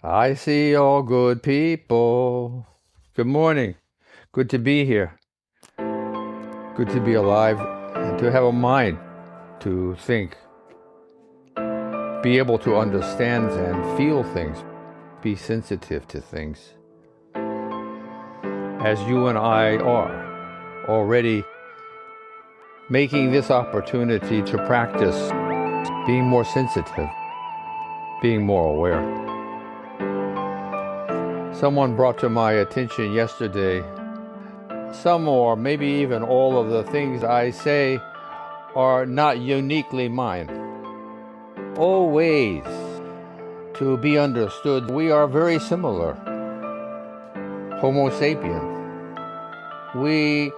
I see all good people. Good morning. Good to be here. Good to be alive and to have a mind to think. Be able to understand and feel things. Be sensitive to things. As you and I are already making this opportunity to practice being more sensitive, being more aware. Someone brought to my attention yesterday some or maybe even all of the things I say are not uniquely mine. Always to be understood, we are very similar. Homo sapien. We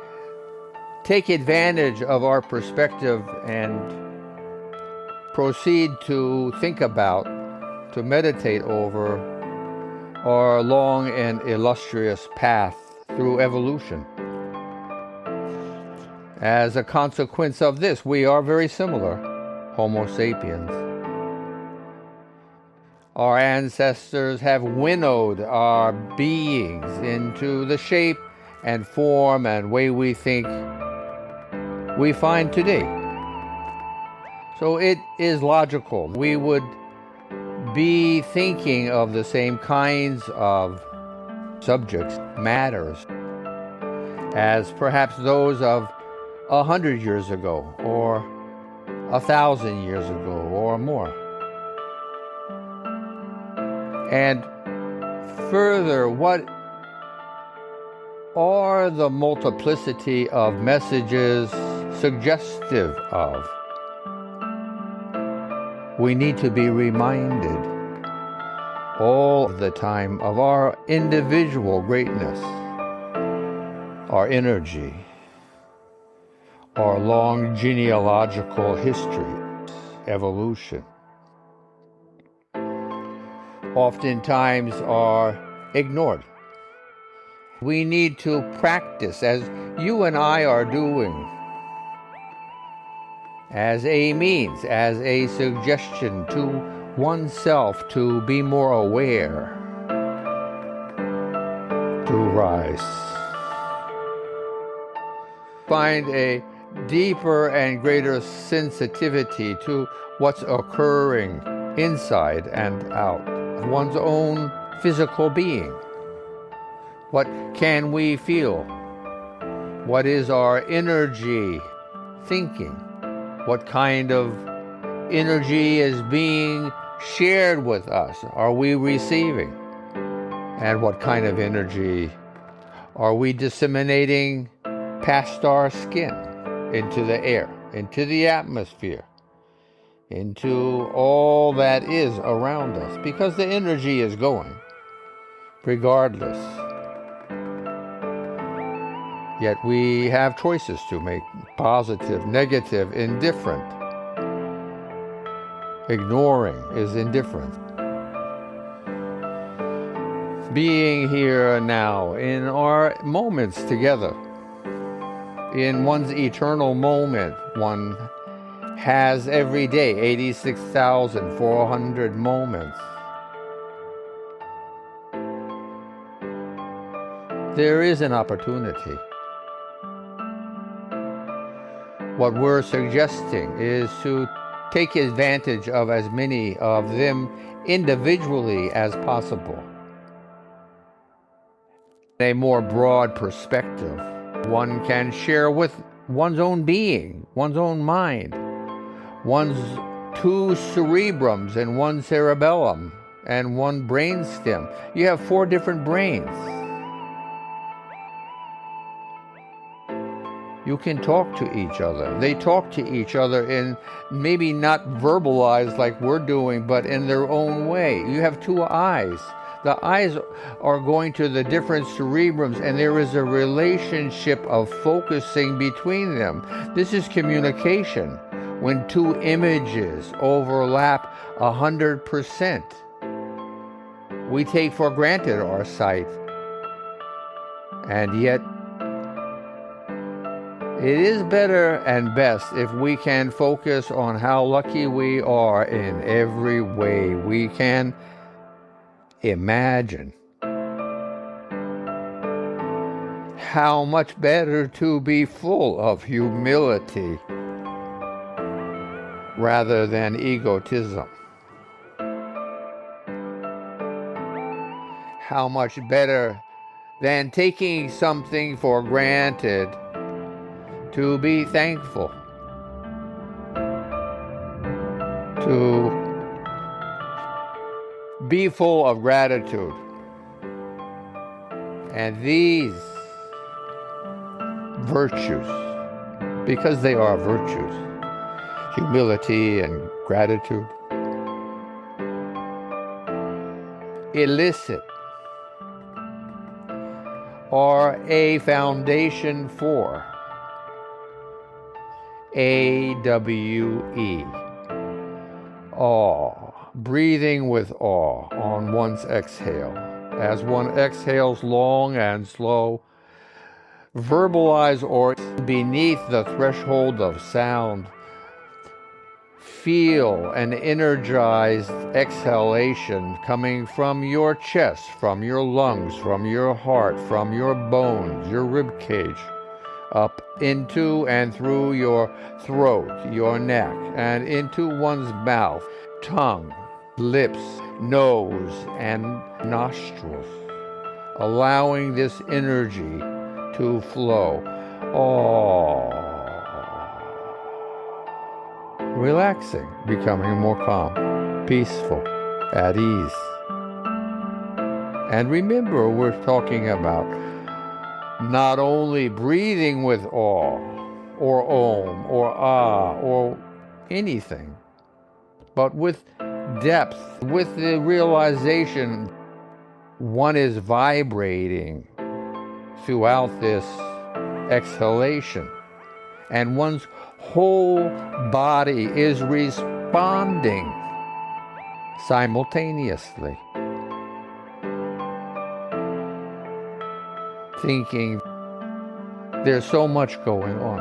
take advantage of our perspective and proceed to think about, to meditate over our long and illustrious path through evolution. As a consequence of this, we are very similar, Homo sapiens. Our ancestors have winnowed our beings into the shape and form and way we think we find today. So it is logical we would be thinking of the same kinds of subjects, matters, as perhaps those of 100 years ago, or 1,000 years ago, or more. And further, what are the multiplicity of messages suggestive of? We need to be reminded all the time of our individual greatness, our energy, our long genealogical history, evolution. Oftentimes are ignored. We need to practice, as you and I are doing, as a means, as a suggestion to oneself to be more aware, to rise. Find a deeper and greater sensitivity to what's occurring inside and out, one's own physical being. What can we feel? What is our energy thinking? What kind of energy is being shared with us? Are we receiving? And what kind of energy are we disseminating past our skin, into the air, into the atmosphere, into all that is around us? Because the energy is going, regardless. Yet we have choices to make: positive, negative, indifferent. Ignoring is indifferent. Being here now in our moments together, in one's eternal moment, one has every day 86,400 moments. There is an opportunity. What we're suggesting is to take advantage of as many of them individually as possible. A more broad perspective one can share with one's own being, one's own mind, one's two cerebrums and one cerebellum and one brain stem. You have 4 different brains. You can talk to each other. They talk to each other in maybe not verbalized like we're doing, but in their own way. You have 2 eyes. The eyes are going to the different cerebrums, and there is a relationship of focusing between them. This is communication. When 2 images overlap 100%, we take for granted our sight. And yet, it is better and best if we can focus on how lucky we are in every way. We can Imagine how much better to be full of humility rather than egotism. How much better than taking something for granted to be thankful, to be full of gratitude. And these virtues, because they are virtues, humility and gratitude, elicit are a foundation for AWE, awe, breathing with awe on one's exhale. As one exhales long and slow, verbalize or beneath the threshold of sound, feel an energized exhalation coming from your chest, from your lungs, from your heart, from your bones, your rib cage, up into and through your throat, your neck, and into one's mouth, tongue, lips, nose, and nostrils, allowing this energy to flow. Oh. Relaxing, becoming more calm, peaceful, at ease. And remember, we're talking about not only breathing with awe, or om, or ah, or anything, but with depth, with the realization one is vibrating throughout this exhalation, and one's whole body is responding simultaneously, thinking there's so much going on.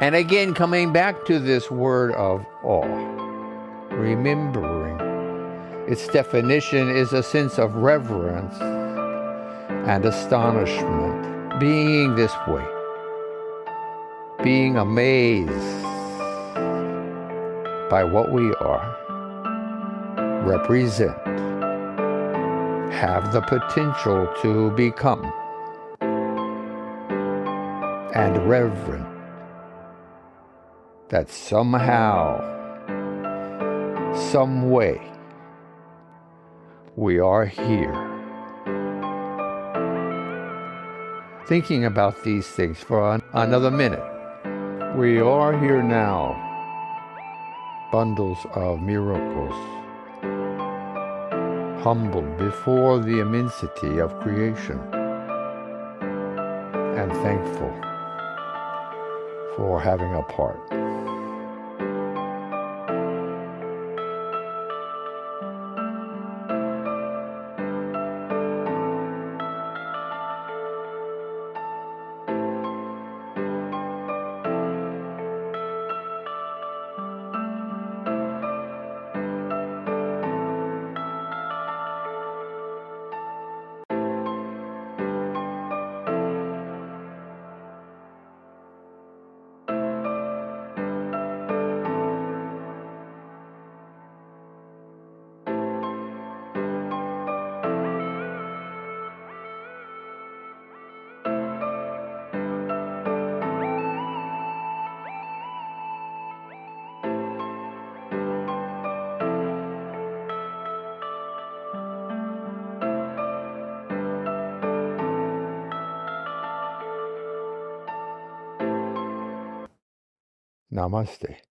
And again, coming back to this word of awe, remembering its definition is a sense of reverence and astonishment, being this way, being amazed by what we are, represent, have the potential to become, and reverent that somehow, some way, we are here. Thinking about these things for another minute. We are here now, bundles of miracles, humbled before the immensity of creation, and thankful for having a part. Namaste.